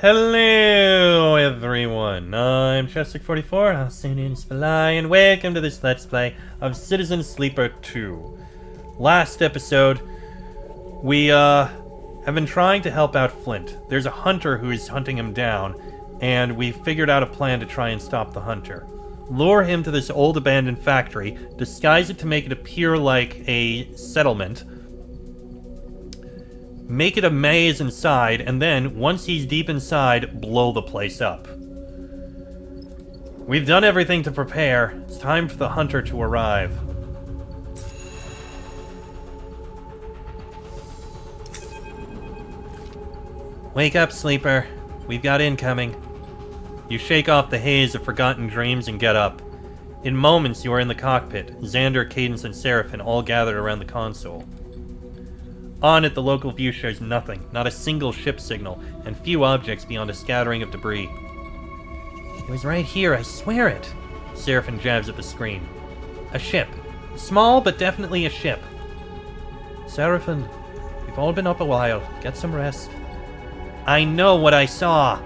Hello everyone, I'm Chester44, Australians Fly, and welcome to this Let's Play of Citizen Sleeper 2. Last episode, we have been trying to help out Flint. There's a hunter who is hunting him down, and we figured out a plan to try and stop the hunter. Lure him to this old abandoned factory, disguise it to make it appear like a settlement, make it a maze inside, and then, once he's deep inside, blow the place up. We've done everything to prepare. It's time for the hunter to arrive. Wake up, sleeper. We've got incoming. You shake off the haze of forgotten dreams and get up. In moments, you are in the cockpit. Xander, Cadence, and Seraphim all gathered around the console. On it, the local view shows nothing, not a single ship signal, and few objects beyond a scattering of debris. It was right here, I swear it. Seraphim jabs at the screen. A ship. Small, but definitely a ship. Seraphim, we've all been up a while. Get some rest. I know what I saw.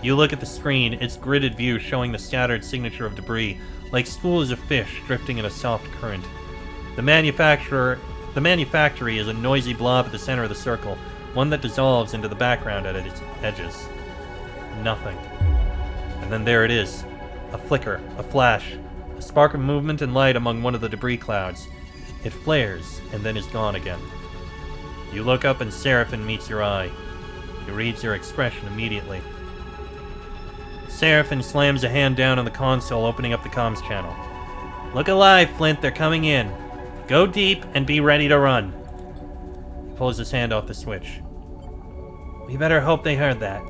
You look at the screen, its gridded view showing the scattered signature of debris, like schools of fish drifting in a soft current. The manufactory is a noisy blob at the center of the circle, one that dissolves into the background at its edges. Nothing. And then there it is. A flicker, a flash, a spark of movement and light among one of the debris clouds. It flares, and then is gone again. You look up and Seraphim meets your eye. He reads your expression immediately. Seraphim slams a hand down on the console, opening up the comms channel. Look alive, Flint, they're coming in. Go deep and be ready to run. He pulls his hand off the switch. We better hope they heard that.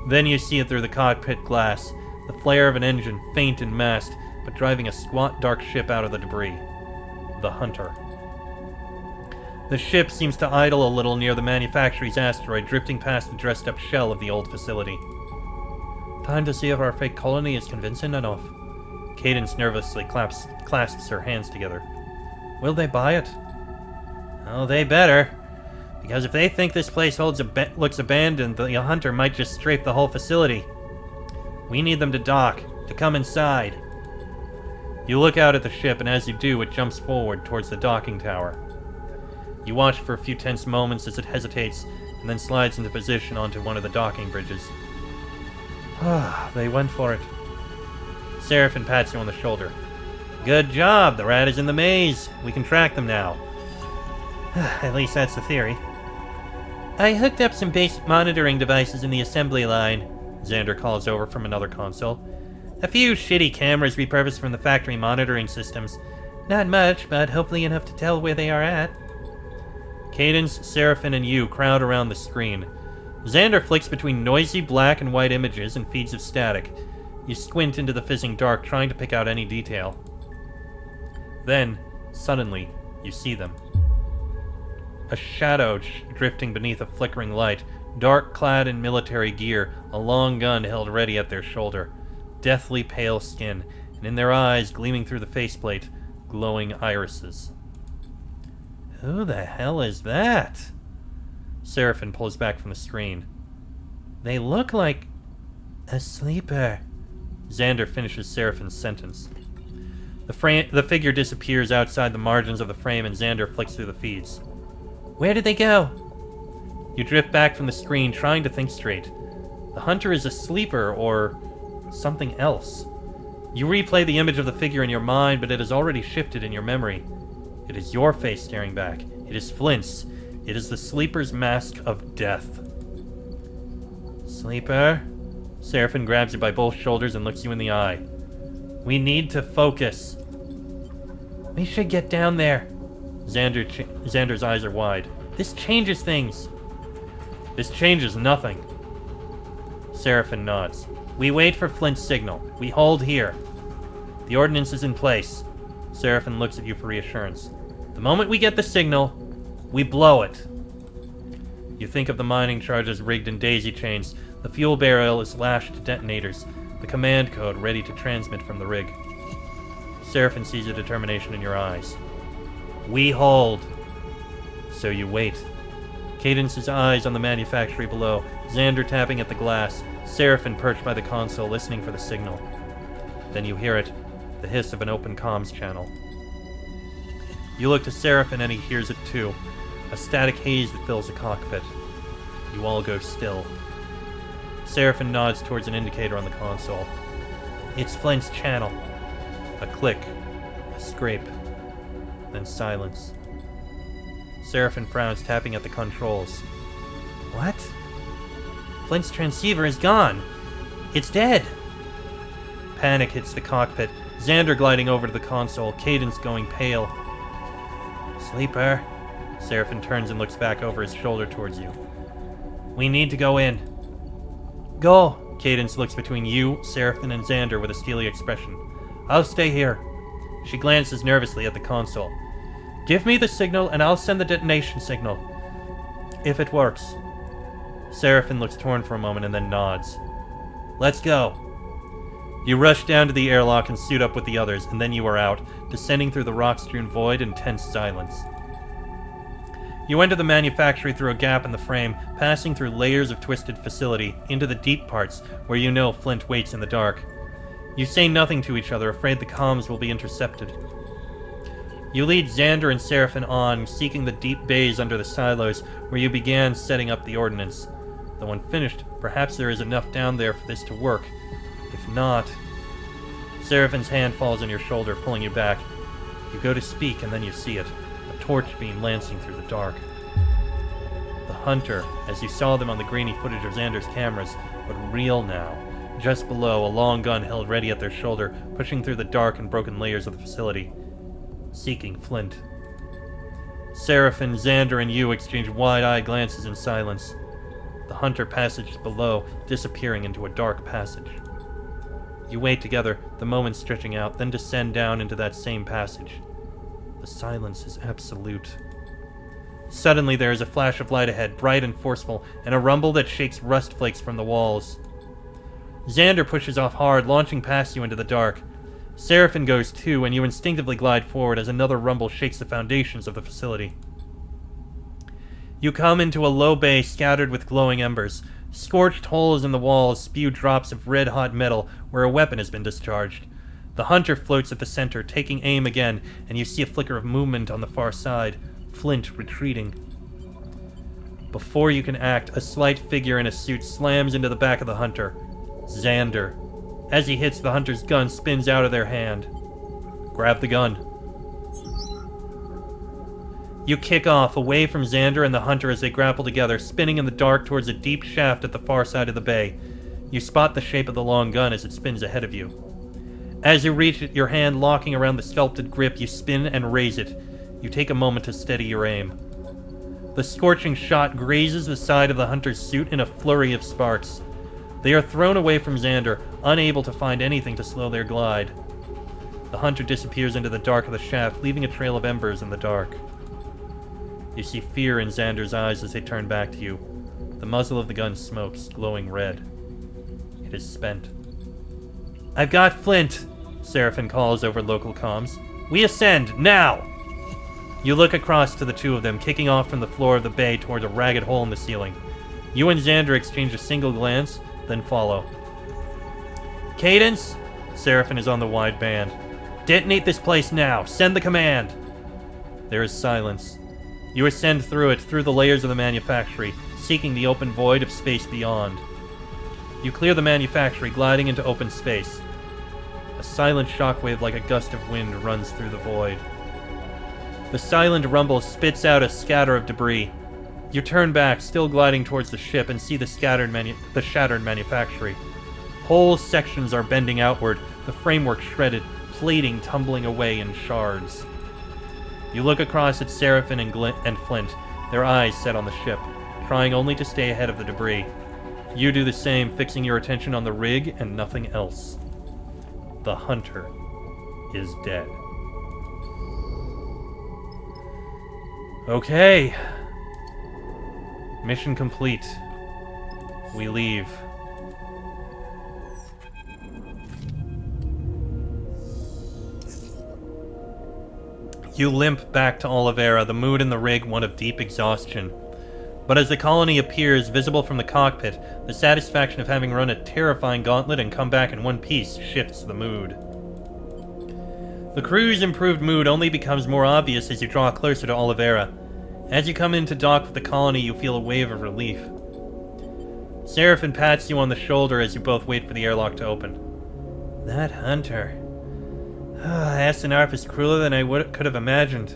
Then you see it through the cockpit glass, the flare of an engine, faint and masked, but driving a squat dark ship out of the debris. The Hunter. The ship seems to idle a little near the manufactory's asteroid, drifting past the dressed-up shell of the old facility. Time to see if our fake colony is convincing enough. Cadence nervously clasps her hands together. Will they buy it? Oh, they better. Because if they think this place looks abandoned, the hunter might just strafe the whole facility. We need them to dock, to come inside. You look out at the ship, and as you do, it jumps forward towards the docking tower. You watch for a few tense moments as it hesitates, and then slides into position onto one of the docking bridges. Ah, they went for it. Seraphim pats you on the shoulder. Good job, the rat is in the maze. We can track them now. At least that's the theory. I hooked up some basic monitoring devices in the assembly line, Xander calls over from another console. A few shitty cameras repurposed from the factory monitoring systems. Not much, but hopefully enough to tell where they are at. Cadence, Seraphim, and you crowd around the screen. Xander flicks between noisy black and white images and feeds of static. You squint into the fizzing dark, trying to pick out any detail. Then, suddenly, you see them. A shadow drifting beneath a flickering light, dark clad in military gear, a long gun held ready at their shoulder, deathly pale skin, and in their eyes, gleaming through the faceplate, glowing irises. Who the hell is that? Seraphim pulls back from the screen. They look like a sleeper. Xander finishes Seraphim's sentence. The figure disappears outside the margins of the frame and Xander flicks through the feeds. Where did they go? You drift back from the screen, trying to think straight. The hunter is a sleeper or something else. You replay the image of the figure in your mind, but it has already shifted in your memory. It is your face staring back. It is Flint's. It is the sleeper's mask of death. Sleeper? Seraphim grabs you by both shoulders and looks you in the eye. We need to focus. We should get down there. Xander's eyes are wide. This changes things. This changes nothing. Seraphim nods. We wait for Flint's signal. We hold here. The ordnance is in place. Seraphim looks at you for reassurance. The moment we get the signal, we blow it. You think of the mining charges rigged in daisy chains. The fuel barrel is lashed to detonators. The command code ready to transmit from the rig. Seraphim sees a determination in your eyes. We hold. So you wait. Cadence's eyes on the manufactory below, Xander tapping at the glass, Seraphim perched by the console listening for the signal. Then you hear it, the hiss of an open comms channel. You look to Seraphim and he hears it too, a static haze that fills the cockpit. You all go still. Seraphim nods towards an indicator on the console. It's Flint's channel. A click, a scrape, then silence. Seraphim frowns, tapping at the controls. What? Flint's transceiver is gone. It's dead. Panic hits the cockpit, Xander gliding over to the console, Cadence going pale. Sleeper. Seraphim turns and looks back over his shoulder towards you. We need to go in. Go. Cadence looks between you, Seraphim, and Xander with a steely expression. I'll stay here. She glances nervously at the console. Give me the signal and I'll send the detonation signal. If it works. Seraphim looks torn for a moment and then nods. Let's go. You rush down to the airlock and suit up with the others, and then you are out, descending through the rock-strewn void in tense silence. You enter the manufactory through a gap in the frame, passing through layers of twisted facility, into the deep parts, where you know Flint waits in the dark. You say nothing to each other, afraid the comms will be intercepted. You lead Xander and Seraphim on, seeking the deep bays under the silos, where you began setting up the ordnance. Though when finished, perhaps there is enough down there for this to work. If not... Seraphim's hand falls on your shoulder, pulling you back. You go to speak, and then you see it. A torch beam lancing through the dark. The Hunter, as you saw them on the grainy footage of Xander's cameras, but real now. Just below, a long gun held ready at their shoulder, pushing through the dark and broken layers of the facility. Seeking Flint. Seraphim, Xander, and you exchange wide-eyed glances in silence. The Hunter passages below, disappearing into a dark passage. You wait together, the moments stretching out, then descend down into that same passage. The silence is absolute. Suddenly there is a flash of light ahead, bright and forceful, and a rumble that shakes rust flakes from the walls. Xander pushes off hard, launching past you into the dark. Seraphim goes too, and you instinctively glide forward as another rumble shakes the foundations of the facility. You come into a low bay scattered with glowing embers. Scorched holes in the walls spew drops of red-hot metal where a weapon has been discharged. The Hunter floats at the center, taking aim again, and you see a flicker of movement on the far side. Flint retreating. Before you can act, a slight figure in a suit slams into the back of the Hunter. Xander. As he hits, the Hunter's gun spins out of their hand. Grab the gun. You kick off, away from Xander and the Hunter as they grapple together, spinning in the dark towards a deep shaft at the far side of the bay. You spot the shape of the long gun as it spins ahead of you. As you reach it, your hand locking around the sculpted grip, you spin and raise it. You take a moment to steady your aim. The scorching shot grazes the side of the Hunter's suit in a flurry of sparks. They are thrown away from Xander, unable to find anything to slow their glide. The Hunter disappears into the dark of the shaft, leaving a trail of embers in the dark. You see fear in Xander's eyes as they turn back to you. The muzzle of the gun smokes, glowing red. It is spent. I've got Flint, Seraphim calls over local comms. We ascend, now! You look across to the two of them, kicking off from the floor of the bay toward a ragged hole in the ceiling. You and Xander exchange a single glance, then follow. Cadence? Seraphim is on the wide band. Detonate this place now. Send the command. There is silence. You ascend through it, through the layers of the manufactory, seeking the open void of space beyond. You clear the manufactory, gliding into open space. A silent shockwave like a gust of wind runs through the void. The silent rumble spits out a scatter of debris. You turn back, still gliding towards the ship, and see the shattered manufactory. Whole sections are bending outward, the framework shredded, plating tumbling away in shards. You look across at Seraphim and Flint, their eyes set on the ship, trying only to stay ahead of the debris. You do the same, fixing your attention on the rig and nothing else. The Hunter is dead. Okay. Mission complete. We leave. You limp back to Oliveira, the mood in the rig one of deep exhaustion. But as the colony appears, visible from the cockpit, the satisfaction of having run a terrifying gauntlet and come back in one piece shifts the mood. The crew's improved mood only becomes more obvious as you draw closer to Oliveira. As you come in to dock with the colony, you feel a wave of relief. Seraphin pats you on the shoulder as you both wait for the airlock to open. That hunter. Astanarp is crueler than I could have imagined.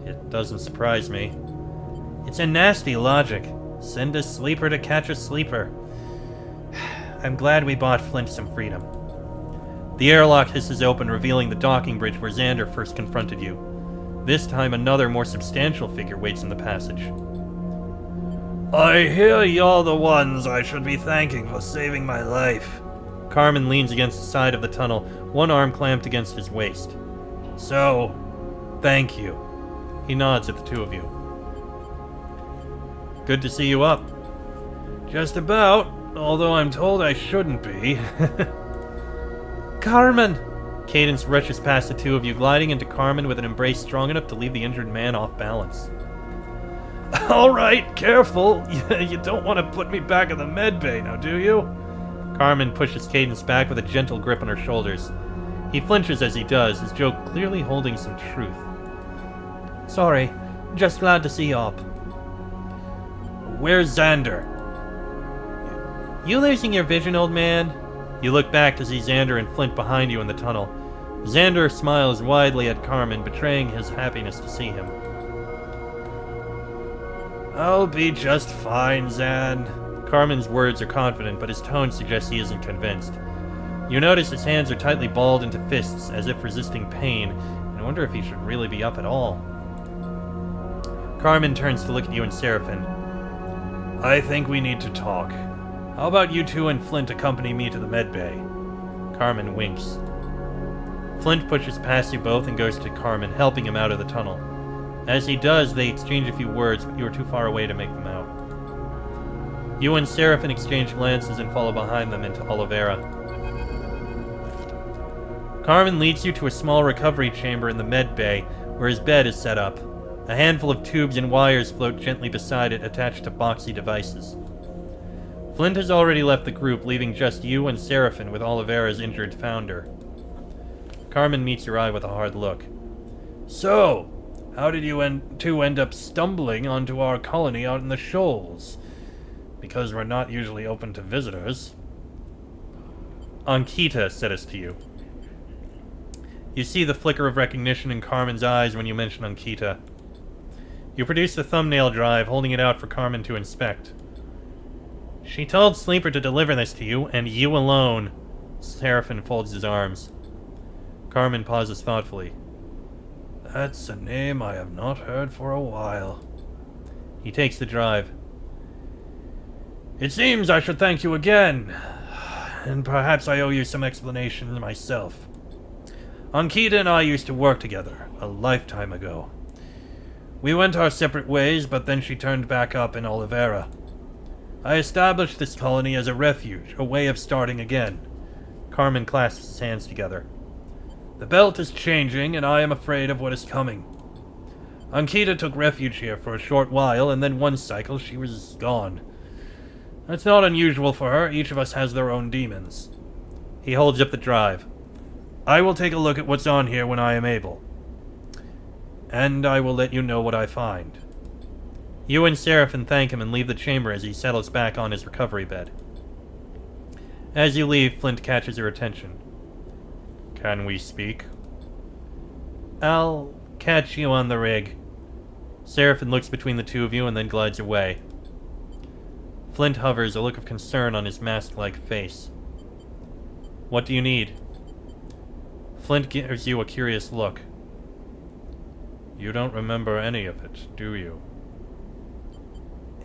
It doesn't surprise me. It's a nasty logic. Send a sleeper to catch a sleeper. I'm glad we bought Flint some freedom. The airlock hisses open, revealing the docking bridge where Xander first confronted you. This time, another, more substantial figure waits in the passage. I hear you're the ones I should be thanking for saving my life. Carmen leans against the side of the tunnel, one arm clamped against his waist. So, thank you. He nods at the two of you. Good to see you up. Just about, although I'm told I shouldn't be. Carmen! Cadence rushes past the two of you, gliding into Carmen with an embrace strong enough to leave the injured man off balance. Alright, careful. You don't want to put me back in the med bay now, do you? Carmen pushes Cadence back with a gentle grip on her shoulders. He flinches as he does, his joke clearly holding some truth. Sorry, just glad to see you up. Where's Xander? You losing your vision, old man? You look back to see Xander and Flint behind you in the tunnel. Xander smiles widely at Carmen, betraying his happiness to see him. I'll be just fine, Xan. Carmen's words are confident, but his tone suggests he isn't convinced. You notice his hands are tightly balled into fists, as if resisting pain, and wonder if he should really be up at all. Carmen turns to look at you and Seraphin. I think we need to talk. How about you two and Flint accompany me to the medbay? Carmen winks. Flint pushes past you both and goes to Carmen, helping him out of the tunnel. As he does, they exchange a few words, but you are too far away to make them out. You and Seraphin exchange glances and follow behind them into Oliveira. Carmen leads you to a small recovery chamber in the med bay, where his bed is set up. A handful of tubes and wires float gently beside it, attached to boxy devices. Flint has already left the group, leaving just you and Seraphin with Oliveira's injured founder. Carmen meets your eye with a hard look. So, how did you two end up stumbling onto our colony out in the shoals? Because we're not usually open to visitors. Ankita said us to you. You see the flicker of recognition in Carmen's eyes when you mention Ankita. You produce the thumbnail drive, holding it out for Carmen to inspect. She told Sleeper to deliver this to you, and you alone. Seraphin folds his arms. Carmen pauses thoughtfully. That's a name I have not heard for a while. He takes the drive. It seems I should thank you again, and perhaps I owe you some explanation myself. Ankita and I used to work together, a lifetime ago. We went our separate ways, but then she turned back up in Oliveira. I established this colony as a refuge, a way of starting again. Carmen clasps his hands together. The belt is changing, and I am afraid of what is coming. Ankita took refuge here for a short while, and then one cycle she was gone. That's not unusual for her. Each of us has their own demons. He holds up the drive. I will take a look at what's on here when I am able. And I will let you know what I find. You and Seraphin thank him and leave the chamber as he settles back on his recovery bed. As you leave, Flint catches your attention. Can we speak? I'll catch you on the rig. Seraphin looks between the two of you and then glides away. Flint hovers, a look of concern on his mask-like face. What do you need? Flint gives you a curious look. You don't remember any of it, do you?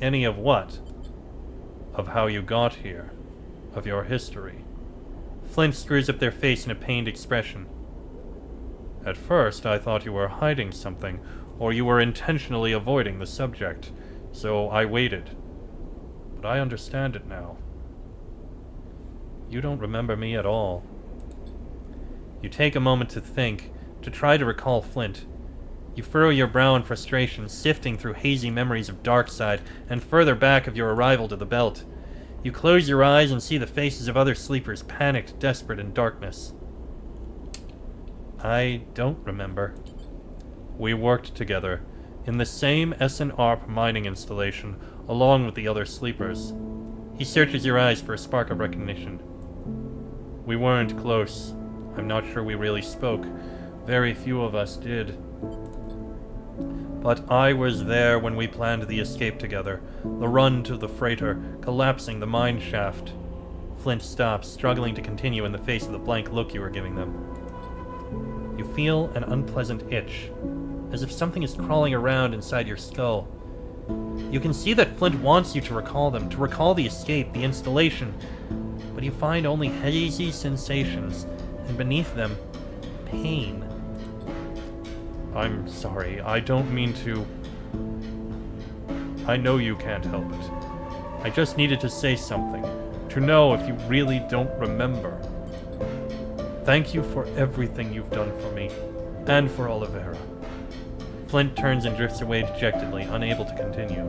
Any of what? Of how you got here. Of your history. Flint screws up their face in a pained expression. At first, I thought you were hiding something, or you were intentionally avoiding the subject, so I waited. But I understand it now. You don't remember me at all. You take a moment to think, to try to recall Flint. You furrow your brow in frustration, sifting through hazy memories of Darkside and further back of your arrival to the belt. You close your eyes and see the faces of other sleepers, panicked, desperate, in darkness. I don't remember. We worked together in the same SNARP mining installation, along with the other sleepers. He searches your eyes for a spark of recognition. We weren't close. I'm not sure we really spoke. Very few of us did. But I was there when we planned the escape together, the run to the freighter, collapsing the mine shaft. Flint stops, struggling to continue in the face of the blank look you were giving them. You feel an unpleasant itch, as if something is crawling around inside your skull. You can see that Flint wants you to recall them, to recall the escape, the installation, but you find only hazy sensations, and beneath them, pain. I'm sorry, I don't mean to... I know you can't help it. I just needed to say something, to know if you really don't remember. Thank you for everything you've done for me, and for Oliveira. Flint turns and drifts away dejectedly, unable to continue.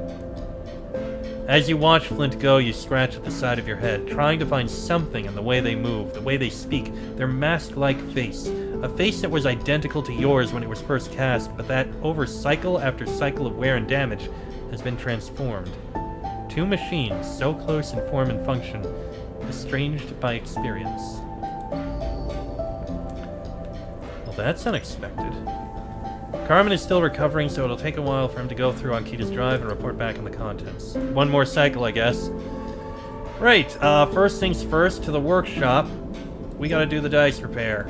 As you watch Flint go, you scratch at the side of your head, trying to find something in the way they move, the way they speak, their mask-like face. A face that was identical to yours when it was first cast, but that, over cycle after cycle of wear and damage, has been transformed. Two machines, so close in form and function, estranged by experience. Well, that's unexpected. Carmen is still recovering, so it'll take a while for him to go through Ankita's drive and report back on the contents. One more cycle, I guess. Right, first things first, to the workshop. We gotta do the dice repair.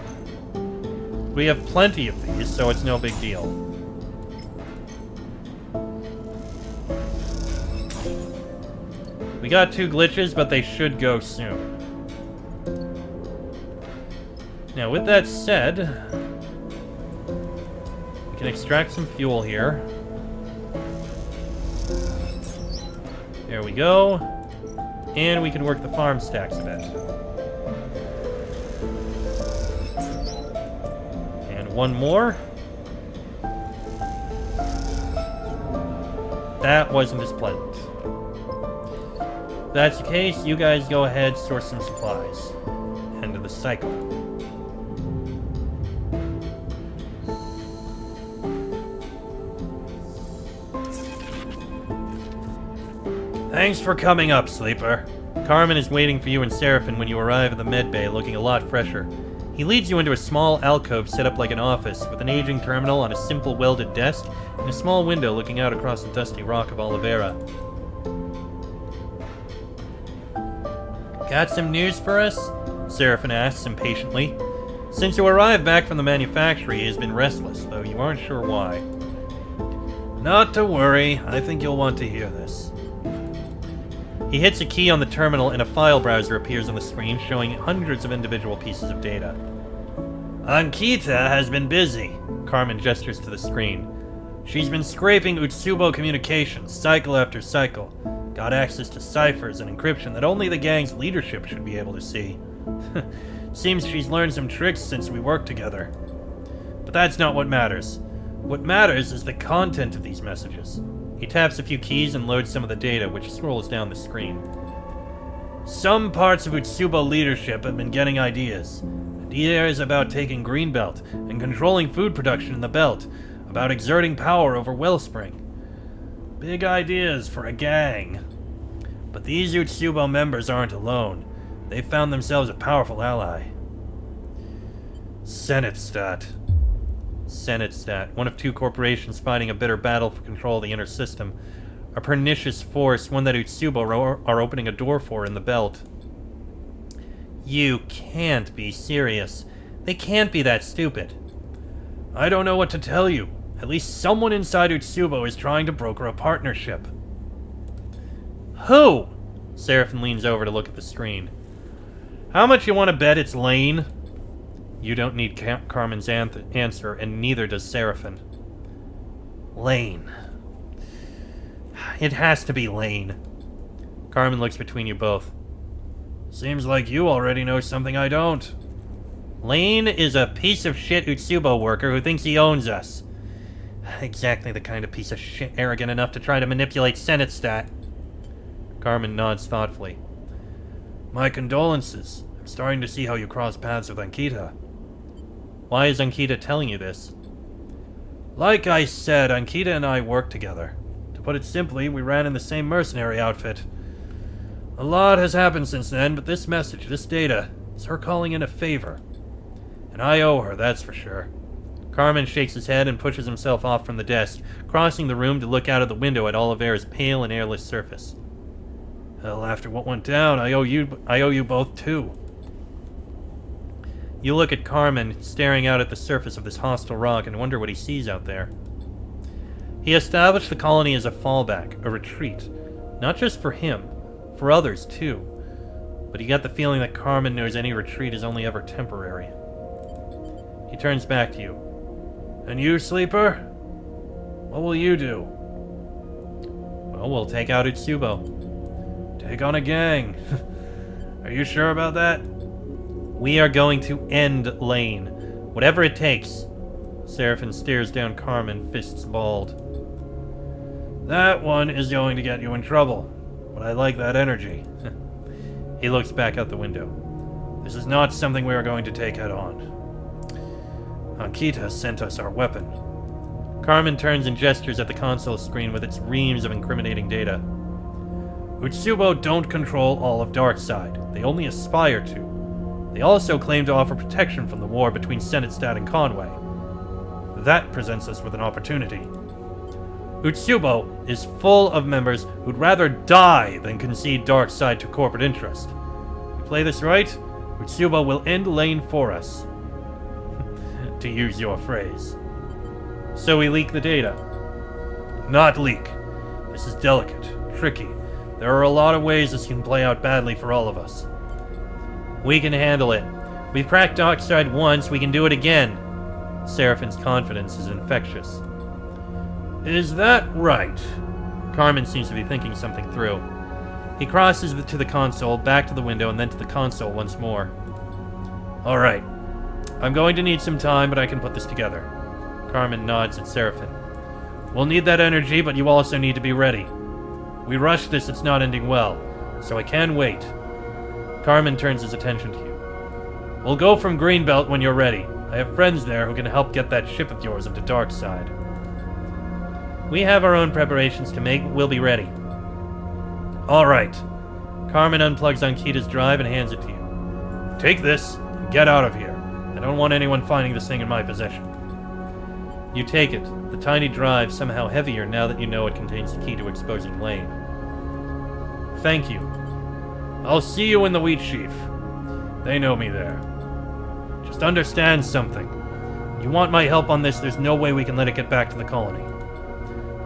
We have plenty of these, so it's no big deal. We got 2 glitches, but they should go soon. Now, with that said, we can extract some fuel here. There we go. And we can work the farm stacks a bit. One more. That wasn't as pleasant. If that's the case, you guys go ahead, source some supplies. End of the cycle. Thanks for coming up, Sleeper. Carmen is waiting for you and Seraphin when you arrive at the med bay, looking a lot fresher. He leads you into a small alcove set up like an office, with an aging terminal on a simple welded desk, and a small window looking out across the dusty rock of Oliveira. Got some news for us? Seraphin asks impatiently. Since you arrived back from the manufactory, he has been restless, though you aren't sure why. Not to worry, I think you'll want to hear this. He hits a key on the terminal and a file browser appears on the screen showing hundreds of individual pieces of data. Ankita has been busy, Carmen gestures to the screen. She's been scraping Utsubo communications, cycle after cycle. Got access to ciphers and encryption that only the gang's leadership should be able to see. Seems she's learned some tricks since we worked together. But that's not what matters. What matters is the content of these messages. He taps a few keys and loads some of the data, which scrolls down the screen. Some parts of Utsubo leadership have been getting ideas. Ideas about taking Greenbelt and controlling food production in the belt, about exerting power over Wellspring. Big ideas for a gang. But these Utsubo members aren't alone. They've found themselves a powerful ally. Senate-stat, one of 2 corporations fighting a bitter battle for control of the inner system. A pernicious force, one that Utsubo are opening a door for in the belt. You can't be serious. They can't be that stupid. I don't know what to tell you. At least someone inside Utsubo is trying to broker a partnership. Who? Seraphin leans over to look at the screen. How much you want to bet it's Lane? You don't need Carmen's answer, and neither does Seraphin. Lane. It has to be Lane. Carmen looks between you both. Seems like you already know something I don't. Lane is a piece of shit Utsubo worker who thinks he owns us. Exactly the kind of piece of shit arrogant enough to try to manipulate Senate stat. Carmen nods thoughtfully. My condolences. I'm starting to see how you cross paths with Ankita. Why is Ankita telling you this? Like I said, Ankita and I worked together. To put it simply, we ran in the same mercenary outfit. A lot has happened since then, but this message, this data, is her calling in a favor. And I owe her, that's for sure. Carmen shakes his head and pushes himself off from the desk, crossing the room to look out of the window at Oliveira's pale and airless surface. Hell, after what went down, I owe you both too. You look at Carmen, staring out at the surface of this hostile rock, and wonder what he sees out there. He established the colony as a fallback, a retreat. Not just for him, for others too. But you get the feeling that Carmen knows any retreat is only ever temporary. He turns back to you. And you, Sleeper? What will you do? Well, we'll take out Utsubo. Take on a gang. Are you sure about that? We are going to end Lane. Whatever it takes. Seraphin stares down Carmen, fists balled. That one is going to get you in trouble. But I like that energy. He looks back out the window. This is not something we are going to take head on. Ankita sent us our weapon. Carmen turns and gestures at the console screen with its reams of incriminating data. Utsubo don't control all of Darkside. They only aspire to. They also claim to offer protection from the war between Senatstad and Conway. That presents us with an opportunity. Utsubo is full of members who'd rather die than concede Darkside to corporate interest. We play this right, Utsubo will end Lane for us. To use your phrase. So we leak the data. Not leak. This is delicate, tricky. There are a lot of ways this can play out badly for all of us. We can handle it. We've cracked Darkside once, we can do it again. Seraphin's confidence is infectious. Is that right? Carmen seems to be thinking something through. He crosses to the console, back to the window, and then to the console once more. All right. I'm going to need some time, but I can put this together. Carmen nods at Seraphin. We'll need that energy, but you also need to be ready. We rush this, it's not ending well, so I can wait. Carmen turns his attention to you. We'll go from Greenbelt when you're ready. I have friends there who can help get that ship of yours into Darkside. We have our own preparations to make, but we'll be ready. All right. Carmen unplugs Ankita's drive and hands it to you. Take this and get out of here. I don't want anyone finding this thing in my possession. You take it, the tiny drive somehow heavier now that you know it contains the key to exposing Lane. Thank you. I'll see you in the wheat sheaf. They know me there. Just understand something. You want my help on this, there's no way we can let it get back to the colony.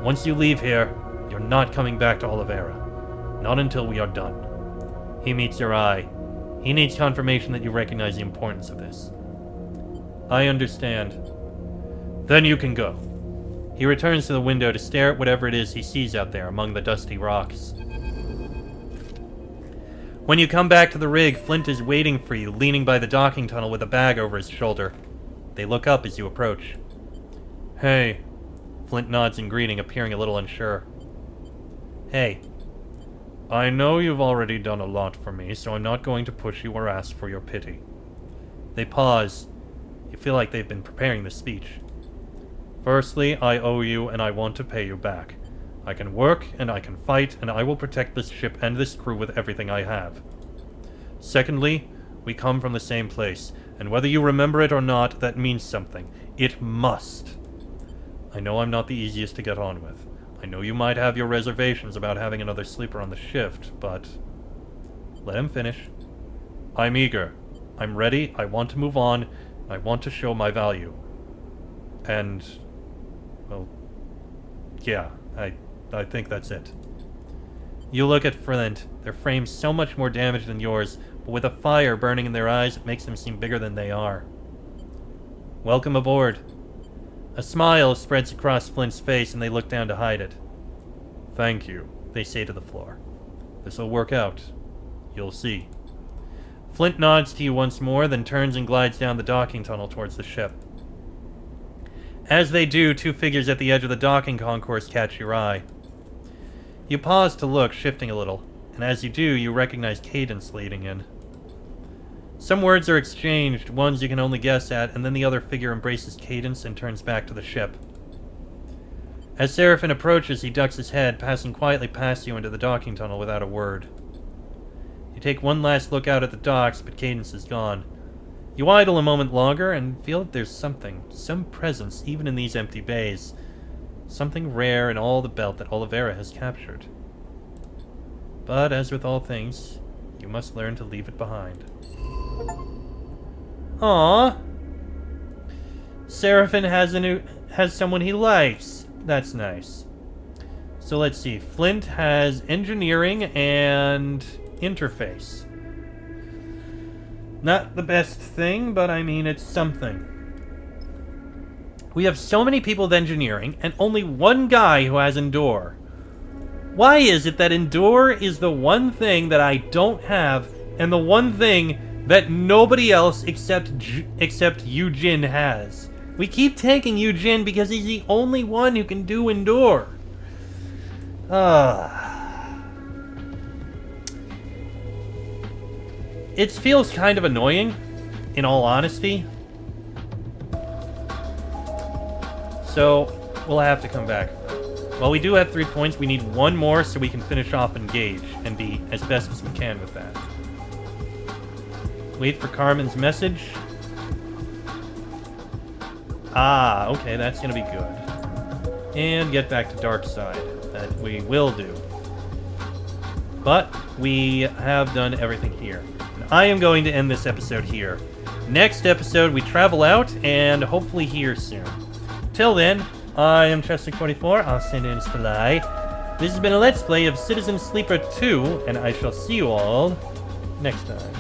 Once you leave here, you're not coming back to Oliveira. Not until we are done. He meets your eye. He needs confirmation that you recognize the importance of this. I understand. Then you can go. He returns to the window to stare at whatever it is he sees out there among the dusty rocks. When you come back to the rig, Flint is waiting for you, leaning by the docking tunnel with a bag over his shoulder. They look up as you approach. Hey. Flint nods in greeting, appearing a little unsure. Hey. I know you've already done a lot for me, so I'm not going to push you or ask for your pity. They pause. You feel like they've been preparing this speech. Firstly, I owe you and I want to pay you back. I can work and I can fight and I will protect this ship and this crew with everything I have. Secondly, we come from the same place, and whether you remember it or not, that means something. It must. I know I'm not the easiest to get on with. I know you might have your reservations about having another sleeper on the shift, but... Let him finish. I'm eager. I'm ready. I want to move on. I want to show my value. And... well... yeah, I think that's it. You look at Flint. Their frame's so much more damaged than yours, but with a fire burning in their eyes, it makes them seem bigger than they are. Welcome aboard. A smile spreads across Flint's face, and they look down to hide it. Thank you, they say to the floor. This'll work out. You'll see. Flint nods to you once more, then turns and glides down the docking tunnel towards the ship. As they do, two figures at the edge of the docking concourse catch your eye. You pause to look, shifting a little, and as you do, you recognize Cadence leading in. Some words are exchanged, ones you can only guess at, and then the other figure embraces Cadence and turns back to the ship. As Seraphin approaches, he ducks his head, passing quietly past you into the docking tunnel without a word. You take one last look out at the docks, but Cadence is gone. You idle a moment longer and feel that there's something, some presence, even in these empty bays. Something rare in all the belt that Oliveira has captured. But as with all things, you must learn to leave it behind. Aww. Seraphin has someone he likes. That's nice. So let's see. Flint has engineering and interface. Not the best thing, but I mean, it's something. We have so many people with engineering, and only one guy who has endure. Why is it that endure is the one thing that I don't have, and the one thing that nobody else except Eugene has? We keep taking Eugene because he's the only one who can do endure. It feels kind of annoying, in all honesty. So, we'll have to come back. Well, we do have 3 points. We need one more so we can finish off Engage and be as best as we can with that. Wait for Carmen's message. Ah, okay, that's gonna be good. And get back to Dark Side. That we will do. But we have done everything here. I am going to end this episode here. Next episode, we travel out and hopefully here soon. Till then, I am Chester44, I'll send in Stalai. This has been a Let's Play of Citizen Sleeper 2, and I shall see you all next time.